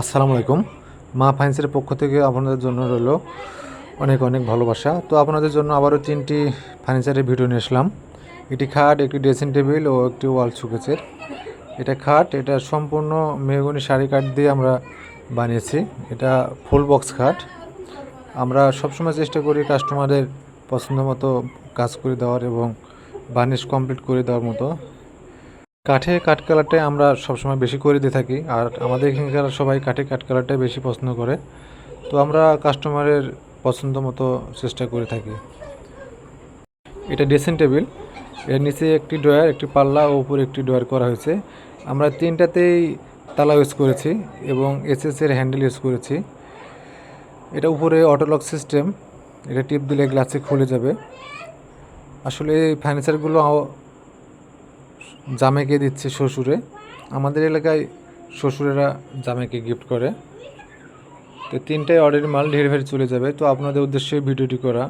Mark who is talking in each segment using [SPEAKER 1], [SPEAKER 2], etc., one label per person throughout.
[SPEAKER 1] আসসালামু আলাইকুম। মা ফাইন্সের পক্ষ থেকে আপনাদের জন্য রইল অনেক অনেক ভালোবাসা। তো আপনাদের জন্য আবারও 3টি ফার্নিচারের ভিডিও নিয়ে আসলাম। একটি খাট, একটি ড্রেসিং টেবিল ও একটি ওয়াল শোকেসের। এটা খাট, এটা সম্পূর্ণ মেহগনি শাড়ি কাঠ দিয়ে আমরা বানিয়েছি। এটা ফুল বক্স খাট। আমরা সবসময় চেষ্টা করি কাস্টমারের পছন্দ মতো কাজ করে দেওয়ার এবং বার্নিশ কমপ্লিট করে দেওয়ার মতো। কাঠ কালারটাই আমরা সবসময় বেশি করে দিয়ে থাকি, আর আমাদের এখানকার সবাই কাঠ কালারটাই বেশি পছন্দ করে। তো আমরা কাস্টমারের পছন্দ মতো চেষ্টা করে থাকি। এটা ড্রেসিং টেবিল, এর নিচে একটি ড্রয়ার, একটি পাল্লা ও উপরে একটি ড্রয়ার করা হয়েছে। আমরা 3টাতেই তালা ইউজ করেছি এবং এসএসের হ্যান্ডেল ইউজ করেছি। এটা উপরে অটোলক সিস্টেম, এটা টিপ দিলে গ্লাসে খুলে যাবে। আসলে এই ফার্নিচারগুলো জামাইকে দিচ্ছে শ্বশুরে। আমাদের এলাকায় শ্বশুরেরা জামাইকে গিফট করে। তো 3টাই অর্ডারের মাল ডেলিভারি চলে যাবে। তো আপনাদের উদ্দেশ্যে ভিডিওটি করা।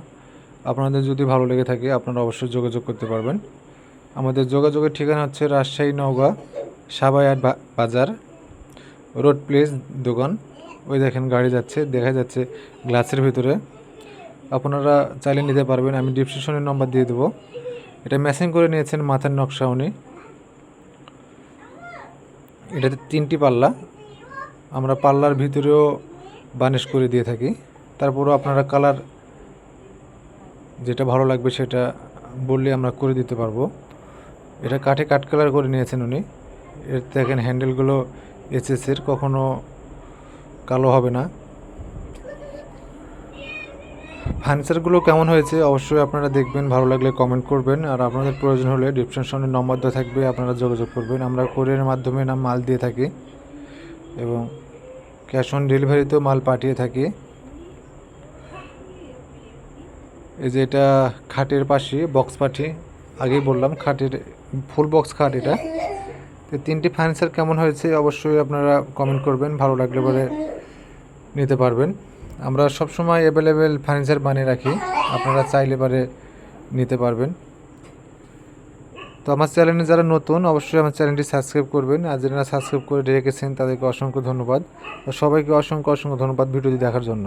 [SPEAKER 1] আপনাদের যদি ভালো লেগে থাকে আপনারা অবশ্যই যোগাযোগ করতে পারবেন। আমাদের যোগাযোগের ঠিকানা হচ্ছে রাজশাহী নওগাঁ সাবাইয়াট বাজার রোড প্লেস দোকান। ওই দেখেন গাড়ি যাচ্ছে, দেখা যাচ্ছে গ্লাসের ভিতরে। আপনারা চাইলে নিতে পারবেন, আমি ডিসক্রিপশনের নম্বর দিয়ে দেবো। এটা ম্যাচিং করে নিয়েছেন মাথার নকশা উনি। এটাতে 3টি পাল্লা, আমরা পাল্লার ভিতরেও বার্নিশ করে দিয়ে থাকি। তারপরও আপনারা কালার যেটা ভালো লাগবে সেটা বললে আমরা করে দিতে পারবো। এটা কাঠ কালার করে নিয়েছেন উনি। এর দেখেন হ্যান্ডেলগুলো এসএসের, কখনো কালো হবে না। ফার্নিচারগুলো কেমন হয়েছে অবশ্যই আপনারা দেখবেন, ভালো লাগলে কমেন্ট করবেন। আর আপনাদের প্রয়োজন হলে ডিসক্রিপশনে নম্বর দেওয়া থাকবে, আপনারা যোগাযোগ করবেন। আমরা কোরিয়ারের মাধ্যমে মাল দিয়ে থাকি এবং ক্যাশ অন ডেলিভারিতেও মাল পাঠিয়ে থাকি। এই যে এটা খাটের পাশে বক্স পাঠি, আগেই বললাম খাটের ফুল বক্স খাট এটা। তো 3টি ফার্নিচার কেমন হয়েছে অবশ্যই আপনারা কমেন্ট করবেন, ভালো লাগলে পরে নিতে পারবেন। আমরা সবসময় অ্যাভেলেবেল ফার্নিচার বানিয়ে রাখি, আপনারা চাইলে পরে নিতে পারবেন। তো আমার চ্যানেলে যারা নতুন অবশ্যই আমার চ্যানেলটি সাবস্ক্রাইব করবেন, আর যারা সাবস্ক্রাইব করে রেখেছেন তাদেরকে অসংখ্য ধন্যবাদ। সবাইকে অসংখ্য ধন্যবাদ ভিডিওটি দেখার জন্য।